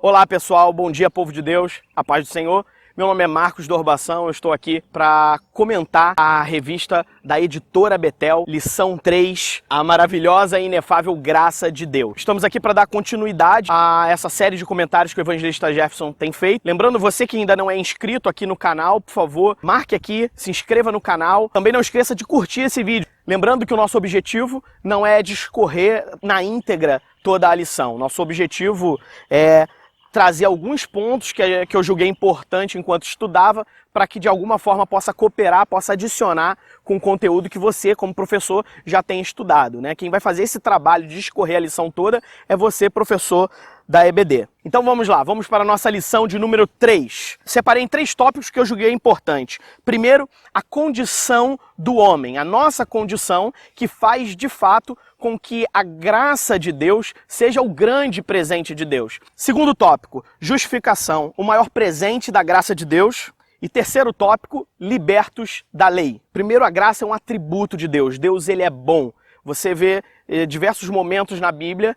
Olá pessoal, bom dia povo de Deus, a paz do Senhor. Meu nome é Marcos Dorbação, eu estou aqui para comentar a revista da editora Betel, lição 3, a maravilhosa e inefável graça de Deus. Estamos aqui para dar continuidade a essa série de comentários que o evangelista Jefferson tem feito. Lembrando, você que ainda não é inscrito aqui no canal, por favor, marque aqui, se inscreva no canal. Também não esqueça de curtir esse vídeo. Lembrando que o nosso objetivo não é discorrer na íntegra toda a lição. Nosso objetivo é trazer alguns pontos que eu julguei importante enquanto estudava, para que de alguma forma possa cooperar, possa adicionar com o conteúdo que você, como professor, já tem estudado, né? Quem vai fazer esse trabalho de discorrer a lição toda é você, professor da EBD. Então vamos lá, vamos para a nossa lição de número 3. Separei em 3 tópicos que eu julguei importantes. Primeiro, a condição do homem, a nossa condição, que faz de fato com que a graça de Deus seja o grande presente de Deus. Segundo tópico, justificação, o maior presente da graça de Deus. E terceiro tópico, libertos da lei. Primeiro, a graça é um atributo de Deus. Deus, ele é bom. Você vê diversos momentos na Bíblia,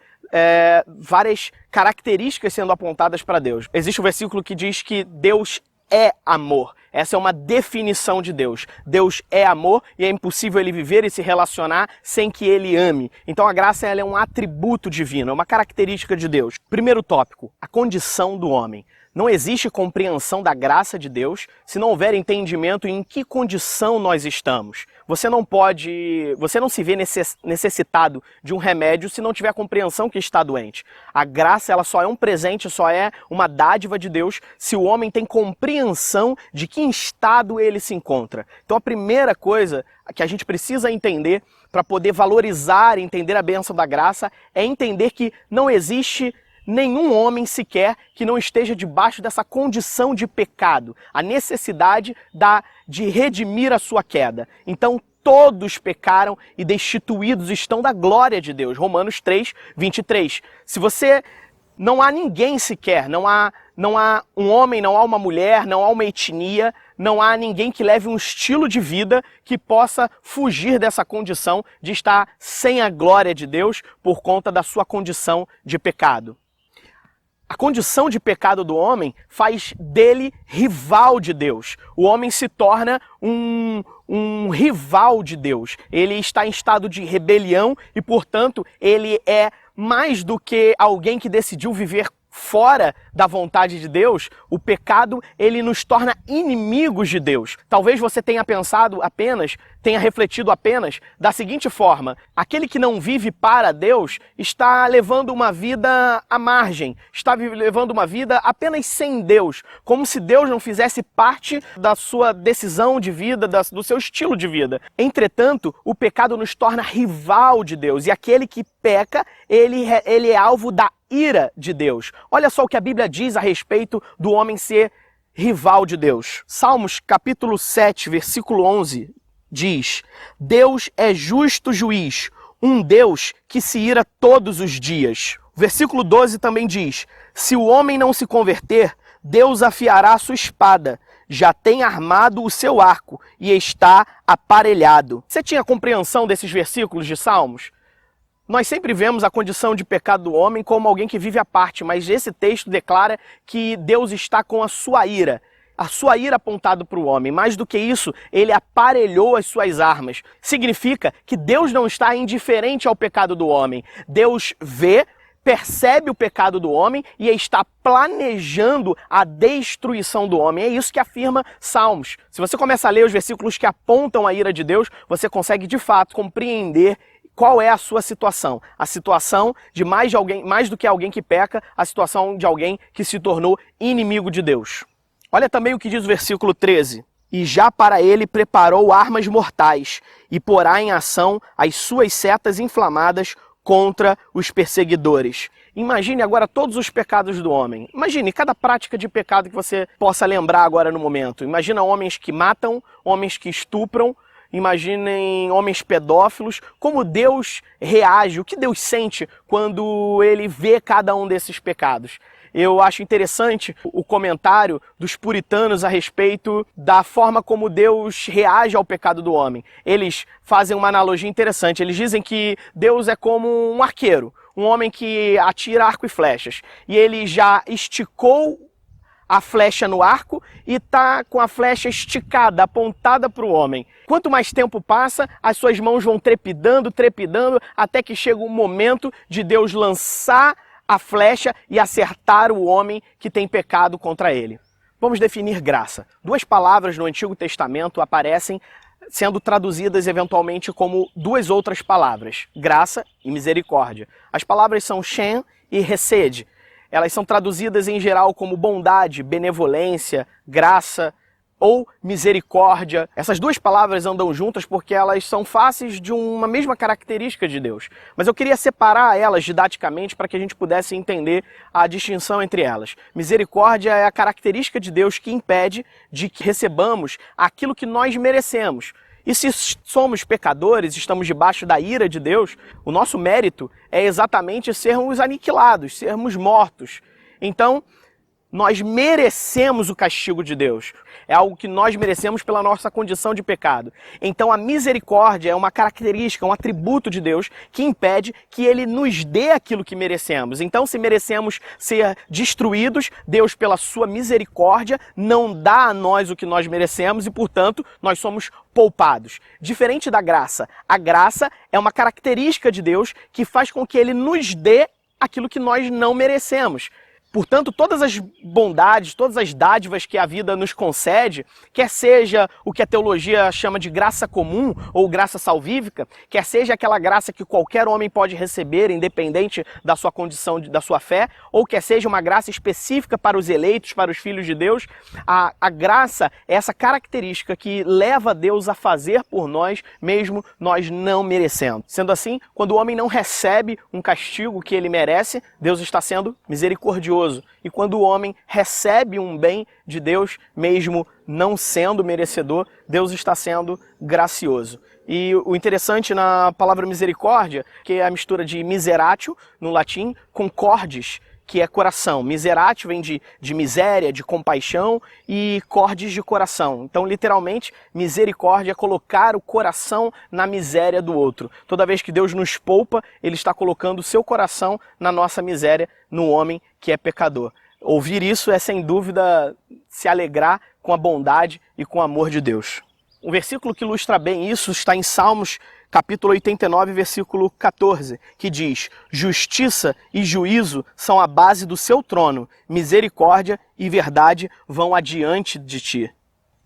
várias características sendo apontadas para Deus. Existe um versículo que diz que Deus é amor. Essa é uma definição de Deus. Deus é amor e é impossível ele viver e se relacionar sem que ele ame. Então a graça, ela é um atributo divino, é uma característica de Deus. Primeiro tópico, a condição do homem. Não existe compreensão da graça de Deus se não houver entendimento em que condição nós estamos. Você não se vê necessitado de um remédio se não tiver compreensão que está doente. A graça, ela só é um presente, só é uma dádiva de Deus se o homem tem compreensão de que estado ele se encontra. Então a primeira coisa que a gente precisa entender para poder valorizar e entender a bênção da graça é entender que não existe nenhum homem sequer que não esteja debaixo dessa condição de pecado, a necessidade de redimir a sua queda. Então todos pecaram e destituídos estão da glória de Deus. Romanos 3, 23. Não há ninguém sequer, não há um homem, não há uma mulher, não há uma etnia, não há ninguém que leve um estilo de vida que possa fugir dessa condição de estar sem a glória de Deus por conta da sua condição de pecado. A condição de pecado do homem faz dele rival de Deus. O homem se torna um rival de Deus. Ele está em estado de rebelião e, portanto, ele é mais do que alguém que decidiu viver fora da vontade de Deus. O pecado, ele nos torna inimigos de Deus. Talvez você tenha refletido apenas da seguinte forma: aquele que não vive para Deus está levando uma vida à margem, está levando uma vida apenas sem Deus, como se Deus não fizesse parte da sua decisão de vida, do seu estilo de vida. Entretanto, o pecado nos torna rival de Deus, e aquele que peca, ele é alvo da ira de Deus. Olha só o que a Bíblia diz a respeito do homem ser rival de Deus. Salmos capítulo 7, versículo 11 diz: Deus é justo juiz, um Deus que se ira todos os dias. Versículo 12 também diz: se o homem não se converter, Deus afiará a sua espada, já tem armado o seu arco e está aparelhado. Você tinha compreensão desses versículos de Salmos? Nós sempre vemos a condição de pecado do homem como alguém que vive à parte, mas esse texto declara que Deus está com a sua ira apontada para o homem. Mais do que isso, ele aparelhou as suas armas. Significa que Deus não está indiferente ao pecado do homem. Deus vê, percebe o pecado do homem e está planejando a destruição do homem. É isso que afirma Salmos. Se você começa a ler os versículos que apontam a ira de Deus, você consegue de fato compreender qual é a sua situação. A situação de mais do que alguém que peca, a situação de alguém que se tornou inimigo de Deus. Olha também o que diz o versículo 13. E já para ele preparou armas mortais e porá em ação as suas setas inflamadas contra os perseguidores. Imagine agora todos os pecados do homem. Imagine cada prática de pecado que você possa lembrar agora no momento. Imagina homens que matam, homens que estupram, imaginem homens pedófilos, como Deus reage, o que Deus sente quando ele vê cada um desses pecados. Eu acho interessante o comentário dos puritanos a respeito da forma como Deus reage ao pecado do homem. Eles fazem uma analogia interessante. Eles dizem que Deus é como um arqueiro. um homem que atira arco e flechas, e ele já esticou a flecha no arco e está com a flecha esticada, apontada para o homem. Quanto mais tempo passa, as suas mãos vão trepidando, trepidando, até que chega o momento de Deus lançar a flecha e acertar o homem que tem pecado contra ele. Vamos definir graça. Duas palavras no Antigo Testamento aparecem sendo traduzidas eventualmente como duas outras palavras, graça e misericórdia. As palavras são shem e hesed. Elas são traduzidas em geral como bondade, benevolência, graça ou misericórdia. Essas duas palavras andam juntas porque elas são faces de uma mesma característica de Deus. Mas eu queria separar elas didaticamente para que a gente pudesse entender a distinção entre elas. Misericórdia é a característica de Deus que impede de que recebamos aquilo que nós merecemos. E se somos pecadores, estamos debaixo da ira de Deus, o nosso mérito é exatamente sermos aniquilados, sermos mortos. Então, nós merecemos o castigo de Deus. É algo que nós merecemos pela nossa condição de pecado. Então a misericórdia é uma característica, um atributo de Deus que impede que Ele nos dê aquilo que merecemos. Então se merecemos ser destruídos, Deus pela sua misericórdia não dá a nós o que nós merecemos e, portanto, nós somos poupados. Diferente da graça. A graça é uma característica de Deus que faz com que Ele nos dê aquilo que nós não merecemos. Portanto, todas as bondades, todas as dádivas que a vida nos concede, quer seja o que a teologia chama de graça comum ou graça salvífica, quer seja aquela graça que qualquer homem pode receber, independente da sua condição, da sua fé, ou quer seja uma graça específica para os eleitos, para os filhos de Deus, a graça é essa característica que leva Deus a fazer por nós, mesmo nós não merecendo. Sendo assim, quando o homem não recebe um castigo que ele merece, Deus está sendo misericordioso. E quando o homem recebe um bem de Deus, mesmo não sendo merecedor, Deus está sendo gracioso. E o interessante na palavra misericórdia, que é a mistura de miseratio, no latim, com cordis, que é coração. Miseratio vem de miséria, de compaixão, e cordis de coração. Então, literalmente, misericórdia é colocar o coração na miséria do outro. Toda vez que Deus nos poupa, Ele está colocando o seu coração na nossa miséria, no homem que é pecador. Ouvir isso é, sem dúvida, se alegrar com a bondade e com o amor de Deus. Um versículo que ilustra bem isso está em Salmos, capítulo 89, versículo 14, que diz: justiça e juízo são a base do seu trono, misericórdia e verdade vão adiante de ti.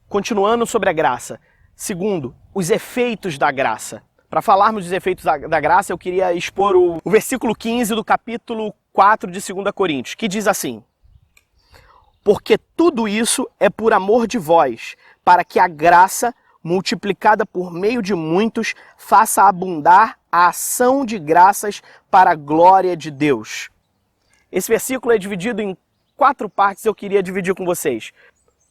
Continuando sobre a graça. Segundo, os efeitos da graça. Para falarmos dos efeitos da graça, eu queria expor o versículo 15 do capítulo 4 de 2 Coríntios, que diz assim: porque tudo isso é por amor de vós, para que a graça, multiplicada por meio de muitos, faça abundar a ação de graças para a glória de Deus. Esse versículo é dividido em 4 partes, eu queria dividir com vocês.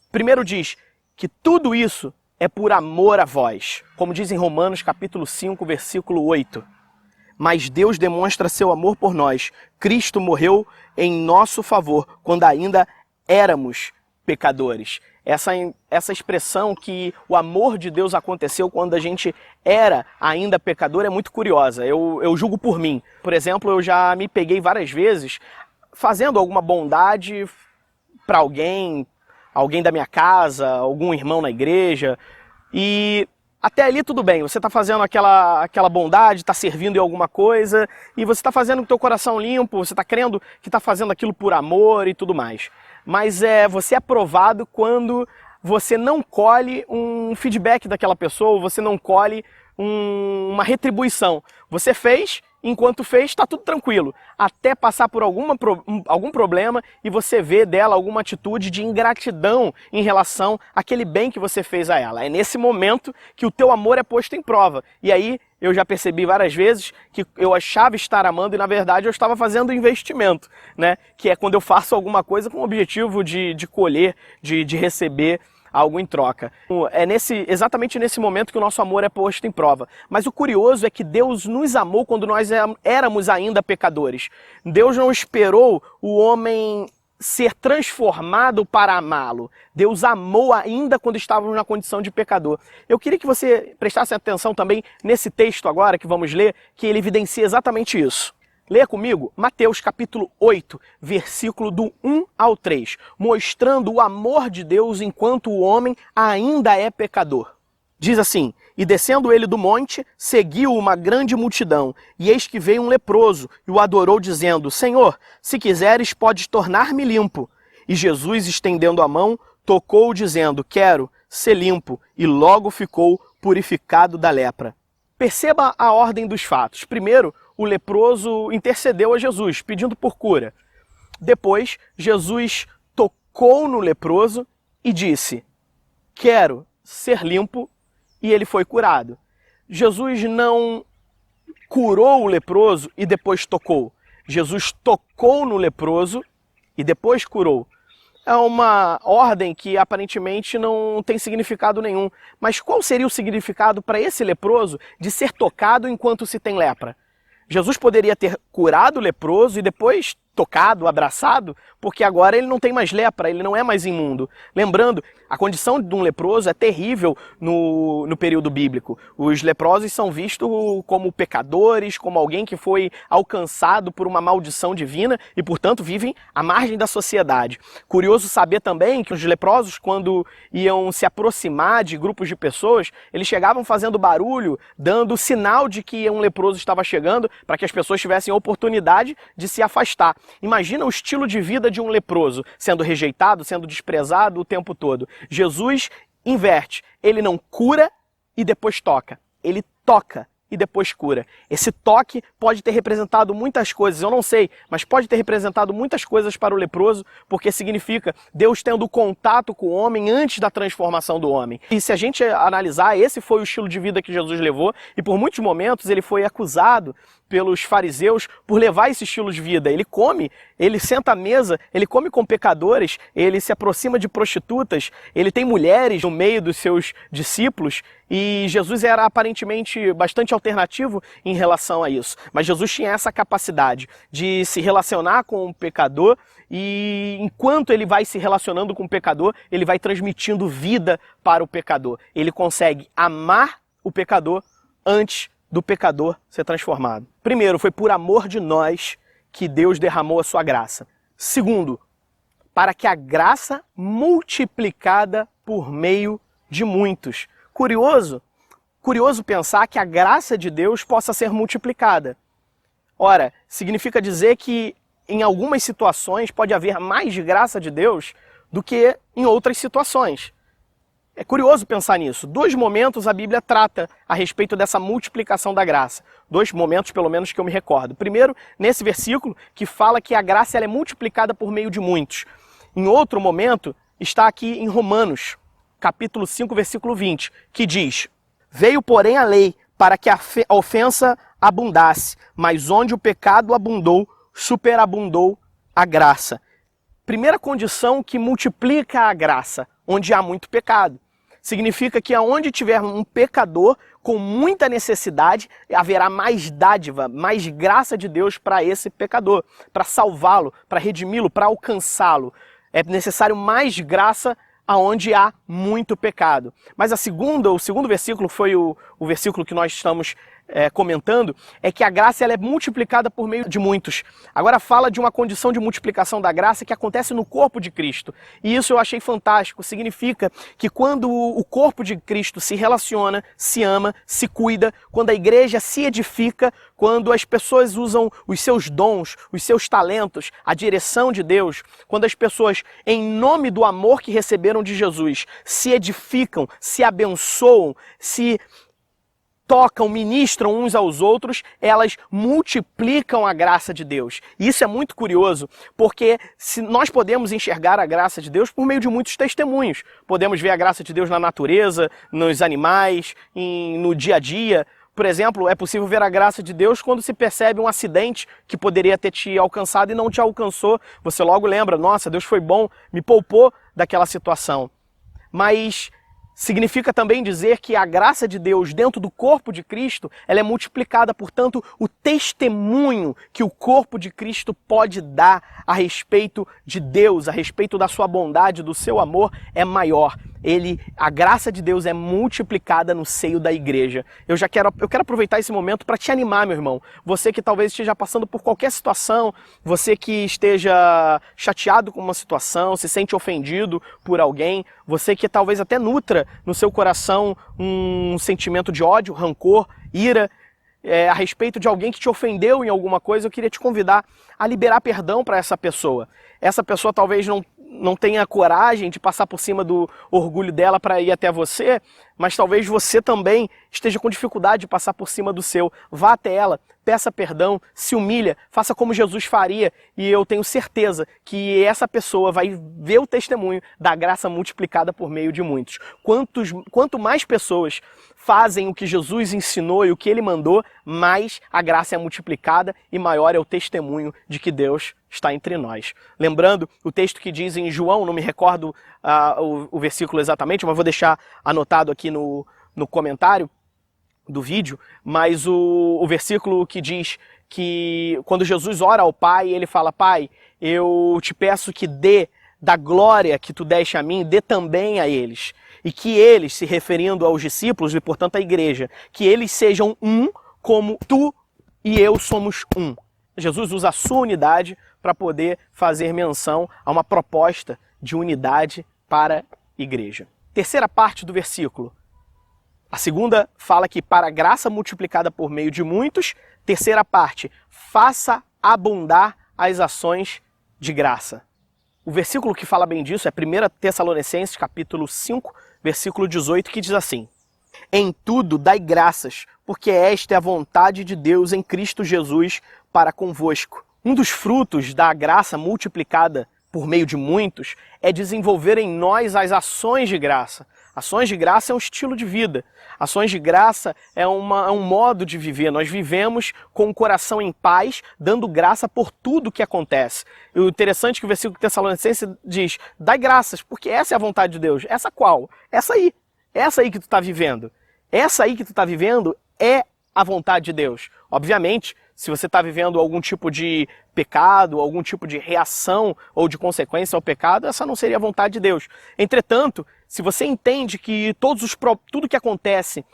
Primeiro diz que tudo isso é por amor a vós, como diz em Romanos capítulo 5, versículo 8. Mas Deus demonstra seu amor por nós. Cristo morreu em nosso favor, quando ainda éramos pecadores. Essa expressão que o amor de Deus aconteceu quando a gente era ainda pecador é muito curiosa. Eu julgo por mim. Por exemplo, eu já me peguei várias vezes fazendo alguma bondade para alguém da minha casa, algum irmão na igreja, e até ali tudo bem, você está fazendo aquela bondade, está servindo em alguma coisa, e você está fazendo com o teu coração limpo, você está crendo que está fazendo aquilo por amor e tudo mais. Mas você é provado quando você não colhe um feedback daquela pessoa, você não colhe uma retribuição. Você fez, enquanto fez, está tudo tranquilo. Até passar por algum problema e você vê dela alguma atitude de ingratidão em relação àquele bem que você fez a ela. É nesse momento que o teu amor é posto em prova. E aí eu já percebi várias vezes que eu achava estar amando e na verdade eu estava fazendo investimento, né? Que é quando eu faço alguma coisa com o objetivo de colher, de receber algo em troca. É exatamente nesse momento que o nosso amor é posto em prova. Mas o curioso é que Deus nos amou quando nós éramos ainda pecadores. Deus não esperou o homem ser transformado para amá-lo. Deus amou ainda quando estávamos na condição de pecador. Eu queria que você prestasse atenção também nesse texto agora que vamos ler, que ele evidencia exatamente isso. Leia comigo Mateus capítulo 8, versículo do 1 ao 3, mostrando o amor de Deus enquanto o homem ainda é pecador. Diz assim: e descendo ele do monte, seguiu uma grande multidão, e eis que veio um leproso, e o adorou, dizendo: Senhor, se quiseres, podes tornar-me limpo. E Jesus, estendendo a mão, tocou-o, dizendo: quero ser limpo, e logo ficou purificado da lepra. Perceba a ordem dos fatos. Primeiro, o leproso intercedeu a Jesus, pedindo por cura. Depois, Jesus tocou no leproso e disse: quero ser limpo, e ele foi curado. Jesus não curou o leproso e depois tocou. Jesus tocou no leproso e depois curou. É uma ordem que aparentemente não tem significado nenhum. Mas qual seria o significado para esse leproso de ser tocado enquanto se tem lepra? Jesus poderia ter curado o leproso e depois tocado, abraçado, porque agora ele não tem mais lepra, ele não é mais imundo. Lembrando, a condição de um leproso é terrível no período bíblico. Os leprosos são vistos como pecadores, como alguém que foi alcançado por uma maldição divina e, portanto, vivem à margem da sociedade. Curioso saber também que os leprosos, quando iam se aproximar de grupos de pessoas, eles chegavam fazendo barulho, dando sinal de que um leproso estava chegando, para que as pessoas tivessem oportunidade de se afastar. Imagina o estilo de vida de um leproso, sendo rejeitado, sendo desprezado o tempo todo. Jesus inverte, ele não cura e depois toca, ele toca e depois cura. Esse toque pode ter representado muitas coisas, eu não sei, mas pode ter representado muitas coisas para o leproso, porque significa Deus tendo contato com o homem antes da transformação do homem. E se a gente analisar, esse foi o estilo de vida que Jesus levou, e por muitos momentos ele foi acusado pelos fariseus por levar esse estilo de vida. Ele come, ele senta à mesa, ele come com pecadores, ele se aproxima de prostitutas, ele tem mulheres no meio dos seus discípulos, e Jesus era aparentemente bastante alternativo em relação a isso. Mas Jesus tinha essa capacidade de se relacionar com o pecador, e enquanto ele vai se relacionando com o pecador, ele vai transmitindo vida para o pecador. Ele consegue amar o pecador antes do pecador ser transformado. Primeiro, foi por amor de nós que Deus derramou a sua graça. Segundo, para que a graça multiplicada por meio de muitos. Curioso pensar que a graça de Deus possa ser multiplicada. Ora, significa dizer que em algumas situações pode haver mais graça de Deus do que em outras situações. É curioso pensar nisso. 2 momentos a Bíblia trata a respeito dessa multiplicação da graça. 2 momentos, pelo menos, que eu me recordo. Primeiro, nesse versículo, que fala que a graça ela é multiplicada por meio de muitos. Em outro momento, está aqui em Romanos, capítulo 5, versículo 20, que diz: veio, porém, a lei para que a ofensa abundasse, mas onde o pecado abundou, superabundou a graça. Primeira condição que multiplica a graça, onde há muito pecado. Significa que aonde tiver um pecador com muita necessidade, haverá mais dádiva, mais graça de Deus para esse pecador, para salvá-lo, para redimi-lo, para alcançá-lo. É necessário mais graça aonde há muito pecado. Mas o segundo versículo foi o versículo que nós estamos comentando, é que a graça ela é multiplicada por meio de muitos. Agora fala de uma condição de multiplicação da graça que acontece no corpo de Cristo. E isso eu achei fantástico. Significa que quando o corpo de Cristo se relaciona, se ama, se cuida, quando a igreja se edifica, quando as pessoas usam os seus dons, os seus talentos, a direção de Deus, quando as pessoas, em nome do amor que receberam de Jesus, se edificam, se abençoam, se tocam, ministram uns aos outros, elas multiplicam a graça de Deus. E isso é muito curioso, porque se nós podemos enxergar a graça de Deus por meio de muitos testemunhos. Podemos ver a graça de Deus na natureza, nos animais, no dia a dia. Por exemplo, é possível ver a graça de Deus quando se percebe um acidente que poderia ter te alcançado e não te alcançou. Você logo lembra, nossa, Deus foi bom, me poupou daquela situação. Mas Significa também dizer que a graça de Deus dentro do corpo de Cristo, ela é multiplicada, portanto, o testemunho que o corpo de Cristo pode dar a respeito de Deus, a respeito da sua bondade, do seu amor, é maior. A graça de Deus é multiplicada no seio da igreja. Eu quero aproveitar esse momento para te animar, meu irmão. Você que talvez esteja passando por qualquer situação, você que esteja chateado com uma situação, se sente ofendido por alguém, você que talvez até nutra no seu coração um sentimento de ódio, rancor, ira, a respeito de alguém que te ofendeu em alguma coisa, eu queria te convidar a liberar perdão para essa pessoa. Essa pessoa talvez não tenha coragem de passar por cima do orgulho dela para ir até você, mas talvez você também esteja com dificuldade de passar por cima do seu. Vá até ela, peça perdão, se humilha, faça como Jesus faria, e eu tenho certeza que essa pessoa vai ver o testemunho da graça multiplicada por meio de muitos. Quanto mais pessoas fazem o que Jesus ensinou e o que ele mandou, mais a graça é multiplicada e maior é o testemunho de que Deus está entre nós. Lembrando o texto que diz em João, não me recordo o versículo exatamente, mas vou deixar anotado aqui no comentário do vídeo, mas o versículo que diz que quando Jesus ora ao Pai, ele fala: Pai, eu te peço que dê da glória que tu deste a mim, dê também a eles. E que eles, se referindo aos discípulos e portanto à igreja, que eles sejam um como tu e eu somos um. Jesus usa a sua unidade para poder fazer menção a uma proposta de unidade para a igreja. Terceira parte do versículo. A segunda fala que para a graça multiplicada por meio de muitos. Terceira parte, faça abundar as ações de graça. O versículo que fala bem disso é 1 Tessalonicenses, capítulo 5, versículo 18, que diz assim: Em tudo dai graças, porque esta é a vontade de Deus em Cristo Jesus para convosco. Um dos frutos da graça multiplicada por meio de muitos é desenvolver em nós as ações de graça. Ações de graça é um estilo de vida. Ações de graça é um modo de viver. Nós vivemos com o coração em paz, dando graça por tudo que acontece. E o interessante é que o versículo de Tessalonicenses diz: dai graças, porque essa é a vontade de Deus. Essa qual? Essa aí. Essa aí que tu está vivendo. Essa aí que tu está vivendo é a vontade de Deus. Obviamente, se você está vivendo algum tipo de pecado, algum tipo de reação ou de consequência ao pecado, essa não seria a vontade de Deus. Entretanto, se você entende que tudo que acontece,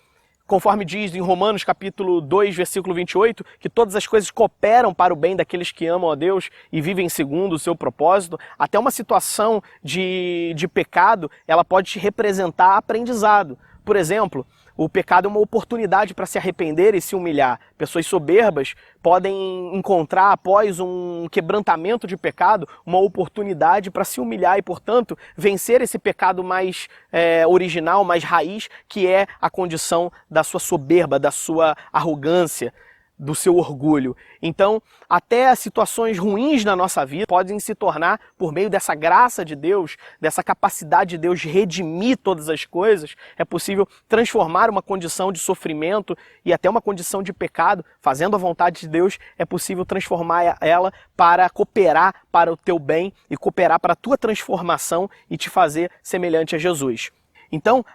conforme diz em Romanos capítulo 2, versículo 28, que todas as coisas cooperam para o bem daqueles que amam a Deus e vivem segundo o seu propósito, até uma situação de pecado, ela pode te representar aprendizado. Por exemplo, o pecado é uma oportunidade para se arrepender e se humilhar. Pessoas soberbas podem encontrar, após um quebrantamento de pecado, uma oportunidade para se humilhar e, portanto, vencer esse pecado mais original, mais raiz, que é a condição da sua soberba, da sua arrogância, do seu orgulho. Então, até as situações ruins na nossa vida podem se tornar, por meio dessa graça de Deus, dessa capacidade de Deus de redimir todas as coisas, é possível transformar uma condição de sofrimento e até uma condição de pecado, fazendo a vontade de Deus, é possível transformar ela para cooperar para o teu bem e cooperar para a tua transformação e te fazer semelhante a Jesus. Então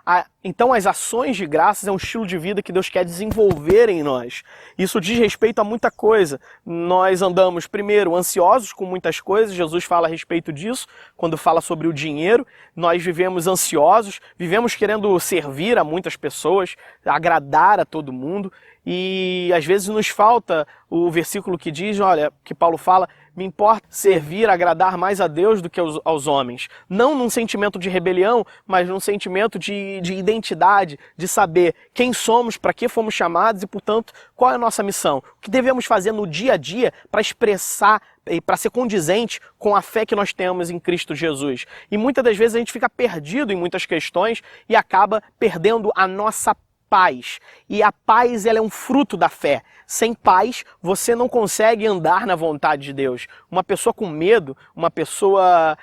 as ações de graças é um estilo de vida que Deus quer desenvolver em nós. Isso diz respeito a muita coisa. Nós andamos, primeiro, ansiosos com muitas coisas. Jesus fala a respeito disso quando fala sobre o dinheiro. Nós vivemos ansiosos, vivemos querendo servir a muitas pessoas, agradar a todo mundo. E às vezes nos falta o versículo que diz, olha, que Paulo fala: me importa servir, agradar mais a Deus do que aos homens. Não num sentimento de rebelião, mas num sentimento de identidade, de saber quem somos, para que fomos chamados e, portanto, qual é a nossa missão. O que devemos fazer no dia a dia para expressar e para ser condizente com a fé que nós temos em Cristo Jesus. E muitas das vezes a gente fica perdido em muitas questões e acaba perdendo a nossa paz. E a paz, ela é um fruto da fé. Sem paz, você não consegue andar na vontade de Deus. Uma pessoa com medo, uma pessoa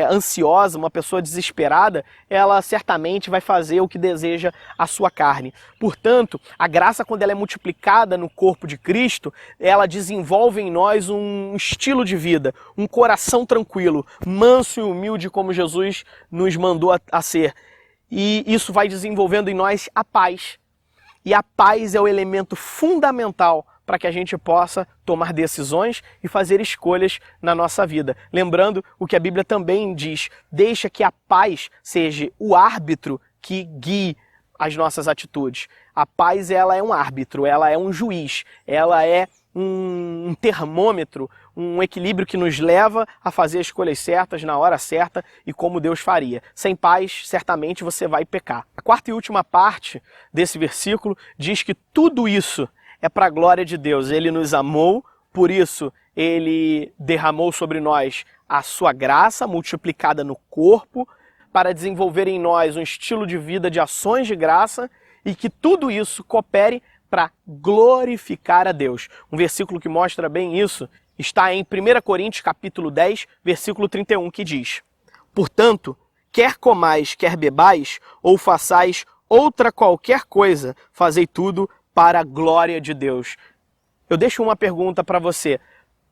ansiosa, uma pessoa desesperada, ela certamente vai fazer o que deseja a sua carne. Portanto, a graça, quando ela é multiplicada no corpo de Cristo, ela desenvolve em nós um estilo de vida, um coração tranquilo, manso e humilde, como Jesus nos mandou a ser. e isso vai desenvolvendo em nós a paz. E a paz é o elemento fundamental para que a gente possa tomar decisões e fazer escolhas na nossa vida. Lembrando o que a Bíblia também diz, deixa que a paz seja o árbitro que guie as nossas atitudes. A paz, ela é um árbitro, ela é um juiz, ela é um termômetro, um equilíbrio que nos leva a fazer as escolhas certas na hora certa e como Deus faria. Sem paz, certamente você vai pecar. A quarta e última parte desse versículo diz que tudo isso é para a glória de Deus. Ele nos amou, por isso Ele derramou sobre nós a sua graça multiplicada no corpo, para desenvolver em nós um estilo de vida de ações de graça e que tudo isso coopere para glorificar a Deus. Um versículo que mostra bem isso está em 1 Coríntios capítulo 10, versículo 31, que diz: portanto, quer comais, quer bebais, ou façais outra qualquer coisa, fazei tudo para a glória de Deus. Eu deixo uma pergunta para você.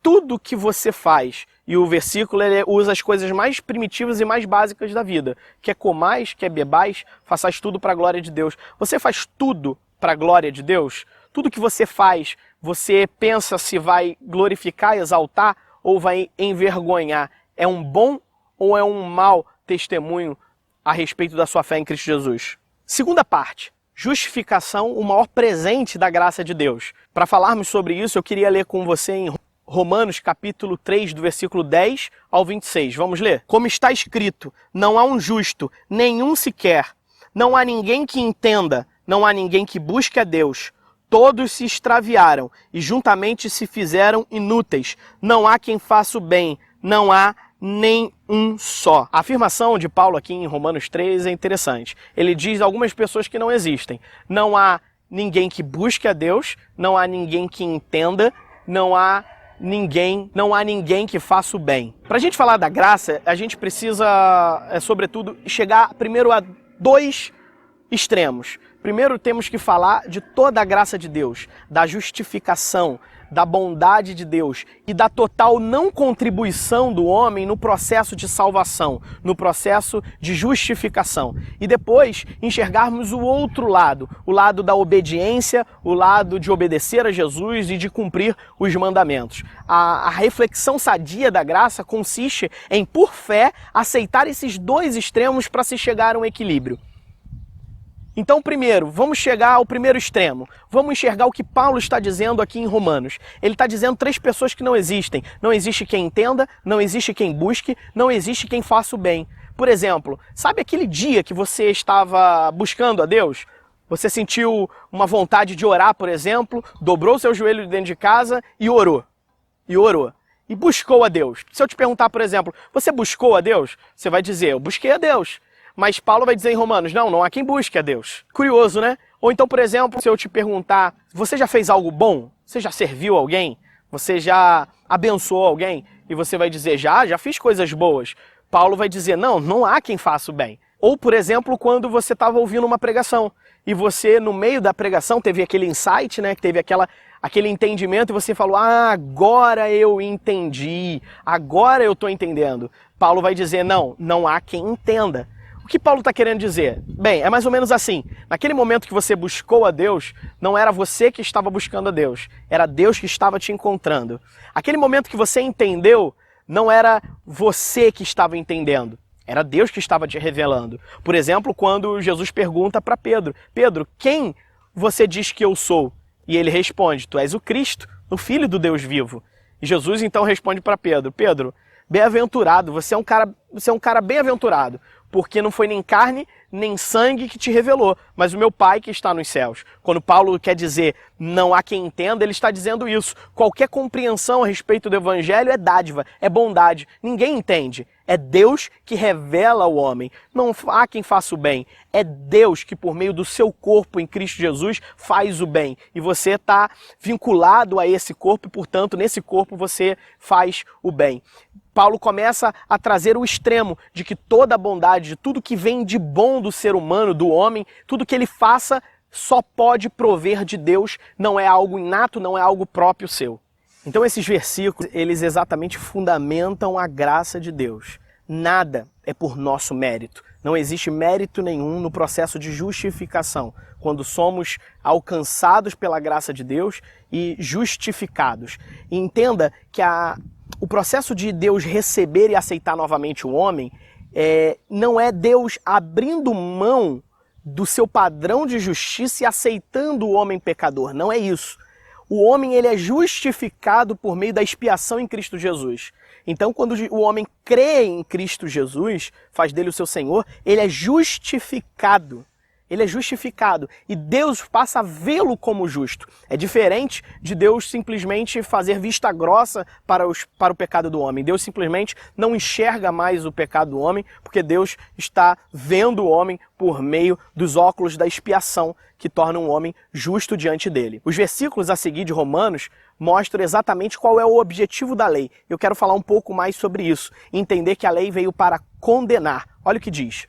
Tudo que você faz, e o versículo ele usa as coisas mais primitivas e mais básicas da vida, quer comais, quer bebais, façais tudo para a glória de Deus. Você faz tudo para a glória de Deus? Tudo que você faz, você pensa se vai glorificar, exaltar ou vai envergonhar? É um bom ou é um mau testemunho a respeito da sua fé em Cristo Jesus? Segunda parte, justificação, o maior presente da graça de Deus. Para falarmos sobre isso, eu queria ler com você em Romanos capítulo 3, do versículo 10 ao 26. Vamos ler? Como está escrito, não há um justo, nenhum sequer. Não há ninguém que entenda, não há ninguém que busque a Deus. Todos se extraviaram e juntamente se fizeram inúteis. Não há quem faça o bem, não há nem um só. A afirmação de Paulo aqui em Romanos 3 é interessante. Ele diz a algumas pessoas que não existem. Não há ninguém que busque a Deus, não há ninguém que entenda, não há ninguém que faça o bem. Para a gente falar da graça, a gente precisa, sobretudo, chegar primeiro a dois extremos. Primeiro temos que falar de toda a graça de Deus, da justificação, da bondade de Deus e da total não contribuição do homem no processo de salvação, no processo de justificação. E depois enxergarmos o outro lado, o lado da obediência, o lado de obedecer a Jesus e de cumprir os mandamentos. A reflexão sadia da graça consiste em, por fé, aceitar esses dois extremos para se chegar a um equilíbrio. Então, primeiro, vamos chegar ao primeiro extremo. Vamos enxergar o que Paulo está dizendo aqui em Romanos. Ele está dizendo três pessoas que não existem. Não existe quem entenda, não existe quem busque, não existe quem faça o bem. Por exemplo, sabe aquele dia que você estava buscando a Deus? Você sentiu uma vontade de orar, por exemplo, dobrou seu joelho dentro de casa e orou. E buscou a Deus. Se eu te perguntar, por exemplo, você buscou a Deus? Você vai dizer, eu busquei a Deus. Mas Paulo vai dizer em Romanos, não há quem busque a Deus. Curioso, né? Ou então, por exemplo, se eu te perguntar, você já fez algo bom? Você já serviu alguém? Você já abençoou alguém? E você vai dizer, já fiz coisas boas. Paulo vai dizer, não há quem faça o bem. Ou, por exemplo, quando você estava ouvindo uma pregação e você, no meio da pregação, teve aquele insight, né? Teve aquele entendimento e você falou, agora eu entendi, agora eu estou entendendo. Paulo vai dizer, não há quem entenda. O que Paulo está querendo dizer? Bem, é mais ou menos assim. Naquele momento que você buscou a Deus, não era você que estava buscando a Deus, era Deus que estava te encontrando. Aquele momento que você entendeu, não era você que estava entendendo, era Deus que estava te revelando. Por exemplo, quando Jesus pergunta para Pedro, Pedro, quem você diz que eu sou? E ele responde, tu és o Cristo, o Filho do Deus vivo. E Jesus então responde para Pedro, Pedro, bem-aventurado, você é um cara bem-aventurado, porque não foi nem carne, nem sangue que te revelou, mas o meu Pai que está nos céus. Quando Paulo quer dizer não há quem entenda, ele está dizendo isso. Qualquer compreensão a respeito do Evangelho é dádiva, é bondade. Ninguém entende. É Deus que revela ao homem. Não há quem faça o bem. É Deus que, por meio do seu corpo em Cristo Jesus, faz o bem. E você está vinculado a esse corpo e, portanto, nesse corpo você faz o bem. Paulo começa a trazer o extremo de que toda a bondade, de tudo que vem de bom do ser humano, do homem, tudo que ele faça só pode prover de Deus, não é algo inato, não é algo próprio seu. Então esses versículos, eles exatamente fundamentam a graça de Deus. Nada é por nosso mérito, Não existe mérito nenhum no processo de justificação, quando somos alcançados pela graça de Deus e justificados. E entenda que o processo de Deus receber e aceitar novamente o homem não é Deus abrindo mão do seu padrão de justiça e aceitando o homem pecador. Não é isso. O homem ele é justificado por meio da expiação em Cristo Jesus. Então, quando o homem crê em Cristo Jesus, faz dele o seu Senhor, ele é justificado. Ele é justificado. E Deus passa a vê-lo como justo. É diferente de Deus simplesmente fazer vista grossa para o pecado do homem. Deus simplesmente não enxerga mais o pecado do homem, porque Deus está vendo o homem por meio dos óculos da expiação, que torna um homem justo diante dele. Os versículos a seguir de Romanos mostram exatamente qual é o objetivo da lei. Eu quero falar um pouco mais sobre isso, entender que a lei veio para condenar. Olha o que diz.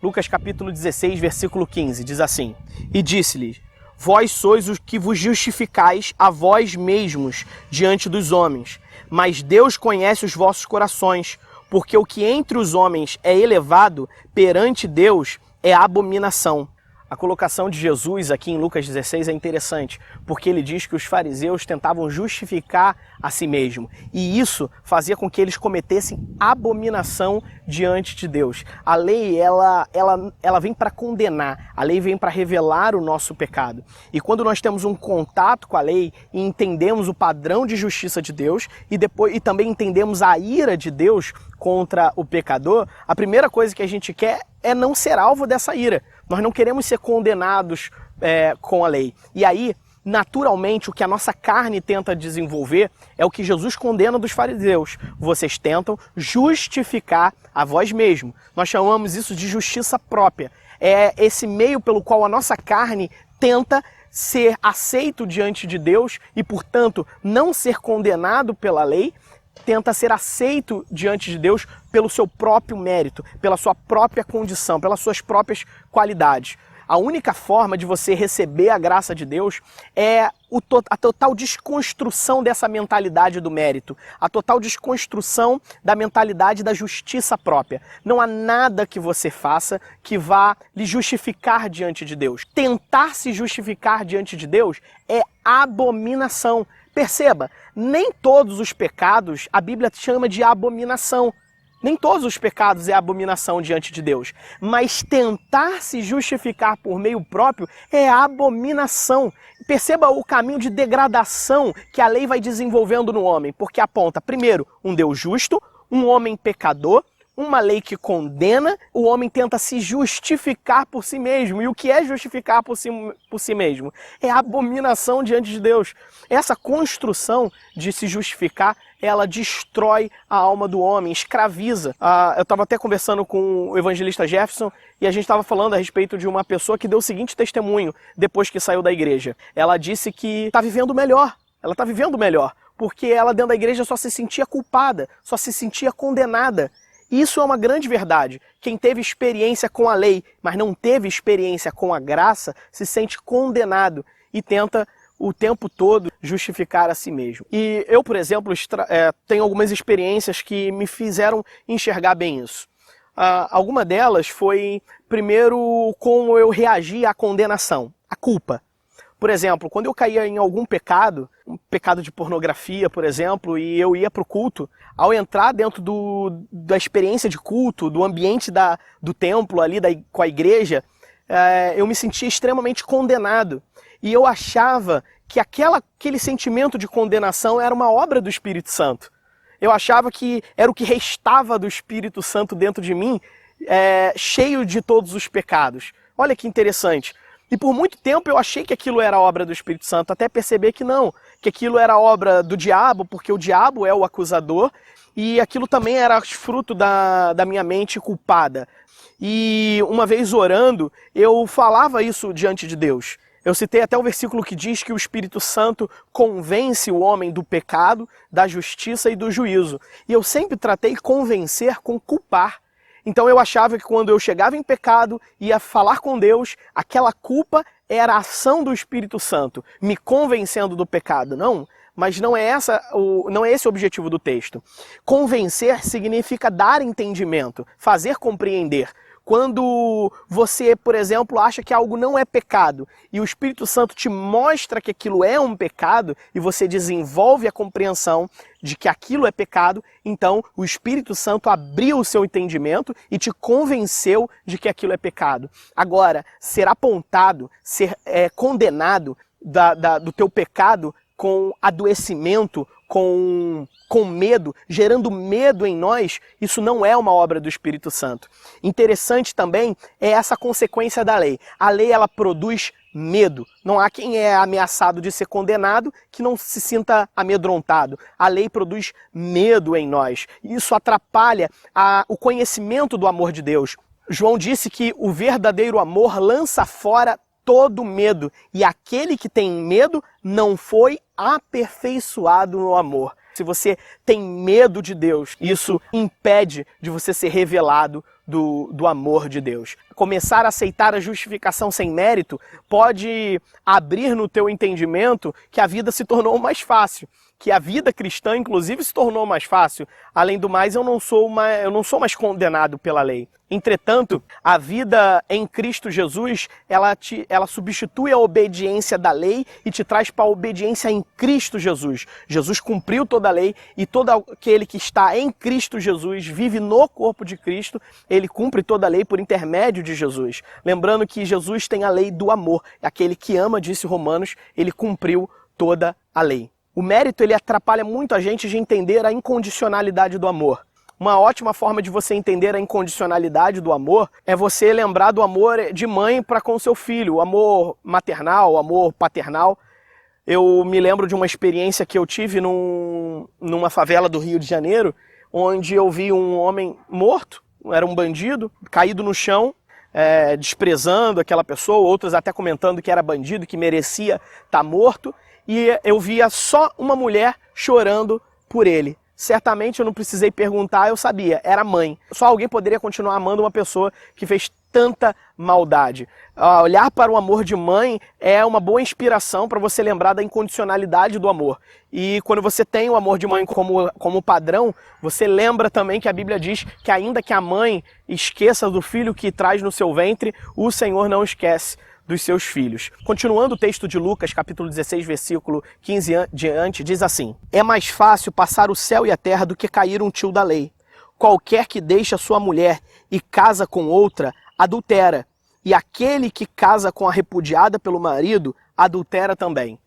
Lucas capítulo 16, versículo 15, diz assim: E disse-lhes: Vós sois os que vos justificais a vós mesmos diante dos homens, mas Deus conhece os vossos corações, porque o que entre os homens é elevado, perante Deus é abominação. A colocação de Jesus aqui em Lucas 16 é interessante, porque ele diz que os fariseus tentavam justificar a si mesmo, e isso fazia com que eles cometessem abominação diante de Deus. A lei, ela vem para condenar, a lei vem para revelar o nosso pecado. E quando nós temos um contato com a lei e entendemos o padrão de justiça de Deus, e também entendemos a ira de Deus contra o pecador, a primeira coisa que a gente quer é não ser alvo dessa ira. Nós não queremos ser condenados com a lei. E aí, naturalmente, o que a nossa carne tenta desenvolver é o que Jesus condena dos fariseus. Vocês tentam justificar a vós mesmos. Nós chamamos isso de justiça própria. É esse meio pelo qual a nossa carne tenta ser aceito diante de Deus e, portanto, não ser condenado pela lei, tenta ser aceito diante de Deus pelo seu próprio mérito, pela sua própria condição, pelas suas próprias qualidades. A única forma de você receber a graça de Deus é a total desconstrução dessa mentalidade do mérito, a total desconstrução da mentalidade da justiça própria. Não há nada que você faça que vá lhe justificar diante de Deus. Tentar se justificar diante de Deus é abominação. Perceba, nem todos os pecados a Bíblia chama de abominação. Nem todos os pecados é abominação diante de Deus. Mas tentar se justificar por meio próprio é abominação. Perceba o caminho de degradação que a lei vai desenvolvendo no homem. Porque aponta, primeiro, um Deus justo, um homem pecador, uma lei que condena, o homem tenta se justificar por si mesmo. E o que é justificar por si mesmo? É abominação diante de Deus. Essa construção de se justificar, ela destrói a alma do homem, escraviza. Eu estava até conversando com o evangelista Jefferson e a gente estava falando a respeito de uma pessoa que deu o seguinte testemunho depois que saiu da igreja. Ela disse que está vivendo melhor. Ela está vivendo melhor, porque ela dentro da igreja só se sentia culpada, só se sentia condenada. Isso é uma grande verdade. Quem teve experiência com a lei, mas não teve experiência com a graça, se sente condenado e tenta o tempo todo justificar a si mesmo. E eu, por exemplo, tenho algumas experiências que me fizeram enxergar bem isso. Alguma delas foi, primeiro, como eu reagi à condenação, à culpa. Por exemplo, quando eu caía em algum pecado, um pecado de pornografia, por exemplo, e eu ia para o culto, ao entrar dentro da experiência de culto, do ambiente do templo ali, com a igreja, eu me sentia extremamente condenado. E eu achava que aquele sentimento de condenação era uma obra do Espírito Santo. Eu achava que era o que restava do Espírito Santo dentro de mim, cheio de todos os pecados. Olha que interessante. E por muito tempo eu achei que aquilo era obra do Espírito Santo, até perceber que não, que aquilo era obra do diabo, porque o diabo é o acusador, e aquilo também era fruto da minha mente culpada. E uma vez orando, eu falava isso diante de Deus. Eu citei até o versículo que diz que o Espírito Santo convence o homem do pecado, da justiça e do juízo. E eu sempre tratei convencer com culpar. Então eu achava que quando eu chegava em pecado, ia falar com Deus, aquela culpa era a ação do Espírito Santo, me convencendo do pecado. Não, mas não é esse o objetivo do texto. Convencer significa dar entendimento, fazer compreender. Quando você, por exemplo, acha que algo não é pecado e o Espírito Santo te mostra que aquilo é um pecado e você desenvolve a compreensão de que aquilo é pecado, então o Espírito Santo abriu o seu entendimento e te convenceu de que aquilo é pecado. Agora, ser apontado, ser condenado do teu pecado com adoecimento, com medo, gerando medo em nós, isso não é uma obra do Espírito Santo. Interessante também é essa consequência da lei. A lei, ela produz medo. Não há quem é ameaçado de ser condenado que não se sinta amedrontado. A lei produz medo em nós. Isso atrapalha o conhecimento do amor de Deus. João disse que o verdadeiro amor lança fora todo medo, e aquele que tem medo não foi aperfeiçoado no amor. Se você tem medo de Deus, isso impede de você ser revelado do amor de Deus. Começar a aceitar a justificação sem mérito pode abrir no teu entendimento que a vida se tornou mais fácil, que a vida cristã, inclusive, se tornou mais fácil. Além do mais, eu não sou mais condenado pela lei. Entretanto, a vida em Cristo Jesus, ela substitui a obediência da lei e te traz para a obediência em Cristo Jesus. Jesus cumpriu toda a lei e todo aquele que está em Cristo Jesus, vive no corpo de Cristo, ele cumpre toda a lei por intermédio de Jesus. Lembrando que Jesus tem a lei do amor. Aquele que ama, disse Romanos, ele cumpriu toda a lei. O mérito, ele atrapalha muito a gente de entender a incondicionalidade do amor. Uma ótima forma de você entender a incondicionalidade do amor é você lembrar do amor de mãe para com seu filho, o amor maternal, o amor paternal. Eu me lembro de uma experiência que eu tive numa favela do Rio de Janeiro, onde eu vi um homem morto, era um bandido, caído no chão, desprezando aquela pessoa, outros até comentando que era bandido, que merecia estar morto. E eu via só uma mulher chorando por ele. Certamente eu não precisei perguntar, eu sabia, era mãe. Só alguém poderia continuar amando uma pessoa que fez tanta maldade. Olhar para o amor de mãe é uma boa inspiração para você lembrar da incondicionalidade do amor. E quando você tem o amor de mãe como padrão, você lembra também que a Bíblia diz que ainda que a mãe esqueça do filho que traz no seu ventre, o Senhor não esquece dos seus filhos. Continuando o texto de Lucas, capítulo 16, versículo 15 diante, diz assim: é mais fácil passar o céu e a terra do que cair um tio da lei. Qualquer que deixa sua mulher e casa com outra, adultera. E aquele que casa com a repudiada pelo marido, adultera também.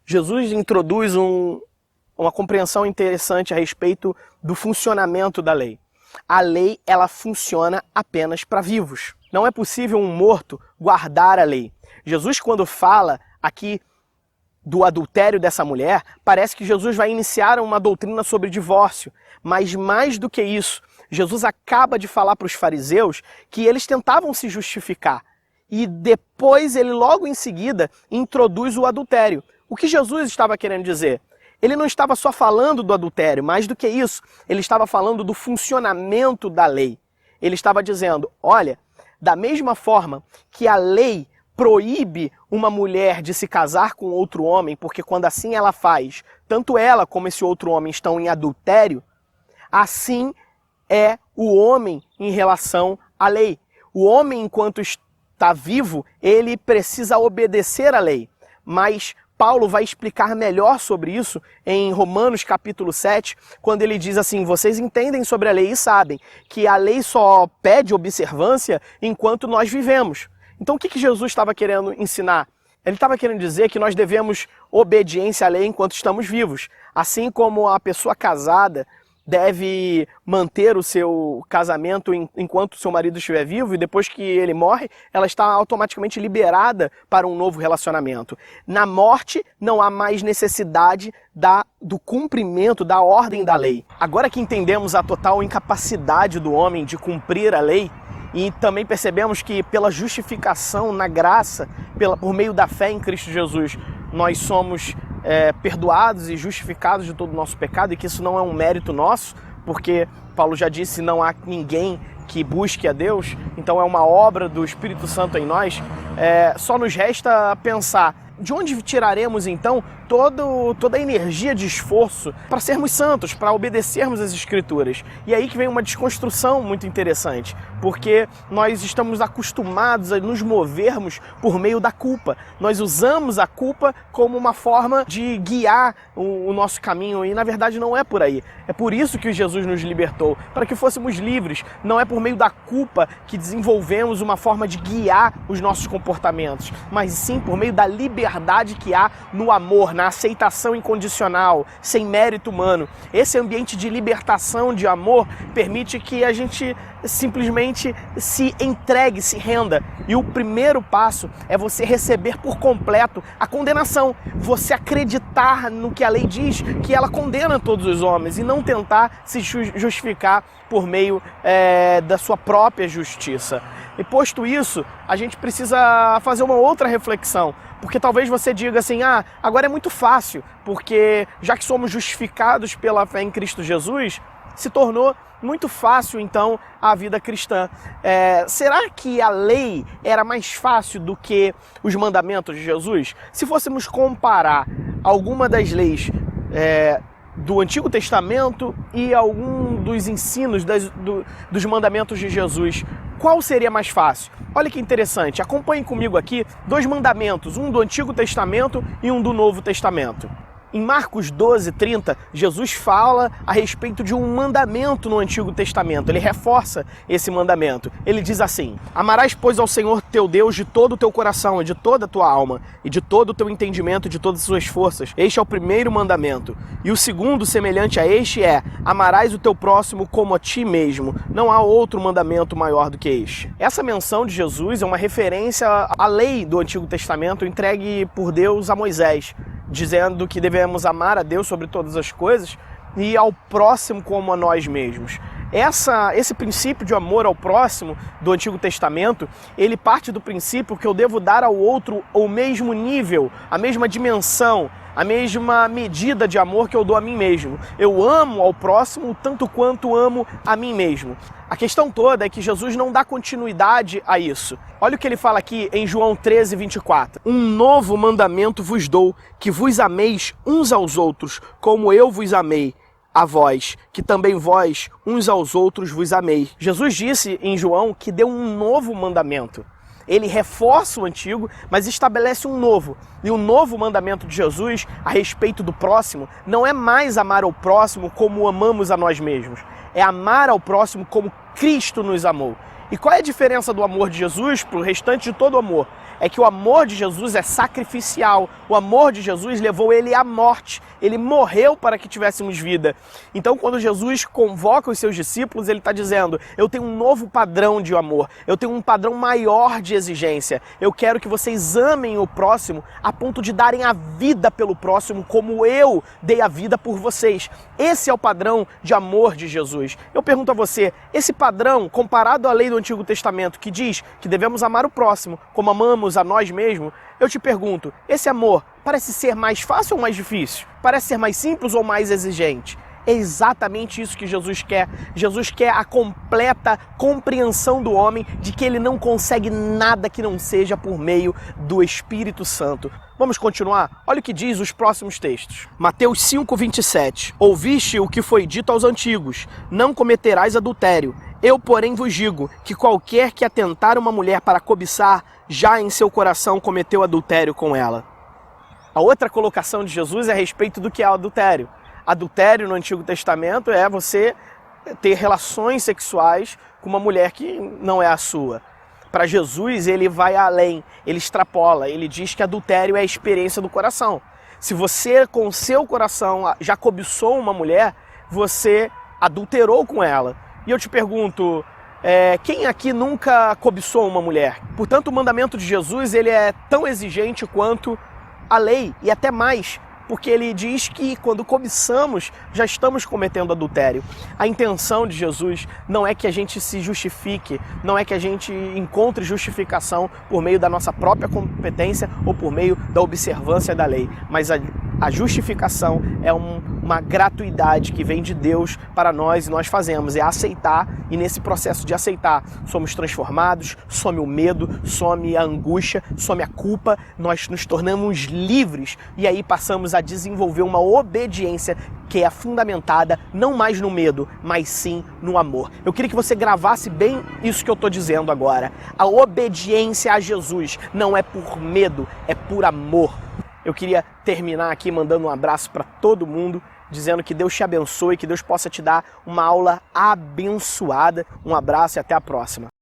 Jesus introduz uma compreensão interessante a respeito do funcionamento da lei. A lei, ela funciona apenas para vivos. Não é possível um morto guardar a lei. Jesus, quando fala aqui do adultério dessa mulher, parece que Jesus vai iniciar uma doutrina sobre divórcio. Mas mais do que isso, Jesus acaba de falar para os fariseus que eles tentavam se justificar. E depois ele, logo em seguida, introduz o adultério. O que Jesus estava querendo dizer? Ele não estava só falando do adultério, mais do que isso, ele estava falando do funcionamento da lei. Ele estava dizendo, olha, da mesma forma que a lei proíbe uma mulher de se casar com outro homem, porque quando assim ela faz, tanto ela como esse outro homem estão em adultério, assim é o homem em relação à lei. O homem, enquanto está vivo, ele precisa obedecer à lei, mas Paulo vai explicar melhor sobre isso em Romanos capítulo 7, quando ele diz assim, vocês entendem sobre a lei e sabem que a lei só pede observância enquanto nós vivemos. Então o que Jesus estava querendo ensinar? Ele estava querendo dizer que nós devemos obediência à lei enquanto estamos vivos. Assim como a pessoa casada deve manter o seu casamento enquanto seu marido estiver vivo e depois que ele morre, ela está automaticamente liberada para um novo relacionamento. Na morte, não há mais necessidade do cumprimento da ordem da lei. Agora que entendemos a total incapacidade do homem de cumprir a lei, e também percebemos que pela justificação na graça, por meio da fé em Cristo Jesus, nós somos perdoados e justificados de todo o nosso pecado e que isso não é um mérito nosso, porque Paulo já disse, não há ninguém que busque a Deus, então é uma obra do Espírito Santo em nós. Só nos resta pensar de onde tiraremos então toda a energia de esforço para sermos santos, para obedecermos as Escrituras? E aí que vem uma desconstrução muito interessante, porque nós estamos acostumados a nos movermos por meio da culpa. Nós usamos a culpa como uma forma de guiar o nosso caminho e na verdade não é por aí. É por isso que Jesus nos libertou, para que fôssemos livres. Não é por meio da culpa que desenvolvemos uma forma de guiar os nossos comportamentos, mas sim por meio da liberdade que há no amor, na aceitação incondicional, sem mérito humano. Esse ambiente de libertação, de amor, permite que a gente simplesmente se entregue, se renda. E o primeiro passo é você receber por completo a condenação. Você acreditar no que a lei diz, que ela condena todos os homens, e não tentar se justificar por meio da sua própria justiça. E posto isso, a gente precisa fazer uma outra reflexão, porque talvez você diga assim, agora é muito fácil, porque já que somos justificados pela fé em Cristo Jesus, se tornou muito fácil então a vida cristã. Será que a lei era mais fácil do que os mandamentos de Jesus? Se fôssemos comparar alguma das leis do Antigo Testamento e algum dos ensinos dos mandamentos de Jesus, qual seria mais fácil? Olha que interessante, acompanhe comigo aqui 2 mandamentos, um do Antigo Testamento e um do Novo Testamento. Em Marcos 12:30, Jesus fala a respeito de um mandamento no Antigo Testamento. Ele reforça esse mandamento. Ele diz assim: amarás, pois, ao Senhor teu Deus de todo o teu coração e de toda a tua alma e de todo o teu entendimento e de todas as suas forças. Este é o primeiro mandamento. E o segundo, semelhante a este, é: amarás o teu próximo como a ti mesmo. Não há outro mandamento maior do que este. Essa menção de Jesus é uma referência à lei do Antigo Testamento entregue por Deus a Moisés, dizendo que devemos amar a Deus sobre todas as coisas e ao próximo como a nós mesmos. Esse princípio de amor ao próximo do Antigo Testamento, ele parte do princípio que eu devo dar ao outro o mesmo nível, a mesma dimensão, a mesma medida de amor que eu dou a mim mesmo. Eu amo ao próximo tanto quanto amo a mim mesmo. A questão toda é que Jesus não dá continuidade a isso. Olha o que ele fala aqui em João 13:24. Um novo mandamento vos dou, que vos ameis uns aos outros, como eu vos amei a vós, que também vós uns aos outros vos amei. Jesus disse em João que deu um novo mandamento. Ele reforça o antigo, mas estabelece um novo. E o novo mandamento de Jesus a respeito do próximo não é mais amar ao próximo como amamos a nós mesmos. É amar ao próximo como Cristo nos amou. E qual é a diferença do amor de Jesus para o restante de todo o amor? É que o amor de Jesus é sacrificial. O amor de Jesus levou ele à morte. Ele morreu para que tivéssemos vida. Então, quando Jesus convoca os seus discípulos, ele está dizendo: eu tenho um novo padrão de amor. Eu tenho um padrão maior de exigência. Eu quero que vocês amem o próximo a ponto de darem a vida pelo próximo como eu dei a vida por vocês. Esse é o padrão de amor de Jesus. Eu pergunto a você, esse padrão, comparado à lei do Antigo Testamento, que diz que devemos amar o próximo como amamos a nós mesmos, eu te pergunto, esse amor parece ser mais fácil ou mais difícil? Parece ser mais simples ou mais exigente? É exatamente isso que Jesus quer. Jesus quer a completa compreensão do homem de que ele não consegue nada que não seja por meio do Espírito Santo. Vamos continuar? Olha o que diz os próximos textos. Mateus 5:27. Ouviste o que foi dito aos antigos: não cometerás adultério. Eu, porém, vos digo que qualquer que atentar uma mulher para cobiçar, já em seu coração cometeu adultério com ela. A outra colocação de Jesus é a respeito do que é o adultério. Adultério no Antigo Testamento é você ter relações sexuais com uma mulher que não é a sua. Para Jesus, ele vai além, ele extrapola, ele diz que adultério é a experiência do coração. Se você, com o seu coração, já cobiçou uma mulher, você adulterou com ela. E eu te pergunto, quem aqui nunca cobiçou uma mulher? Portanto, o mandamento de Jesus ele é tão exigente quanto a lei, e até mais, porque ele diz que quando cobiçamos, já estamos cometendo adultério. A intenção de Jesus não é que a gente se justifique, não é que a gente encontre justificação por meio da nossa própria competência ou por meio da observância da lei, mas a justificação é um uma gratuidade que vem de Deus para nós e nós fazemos, é aceitar, e nesse processo de aceitar somos transformados, some o medo, some a angústia, some a culpa, nós nos tornamos livres e aí passamos a desenvolver uma obediência que é fundamentada não mais no medo, mas sim no amor. Eu queria que você gravasse bem isso que eu estou dizendo agora. A obediência a Jesus não é por medo, é por amor. Eu queria terminar aqui mandando um abraço para todo mundo, dizendo que Deus te abençoe, que Deus possa te dar uma aula abençoada. Um abraço e até a próxima.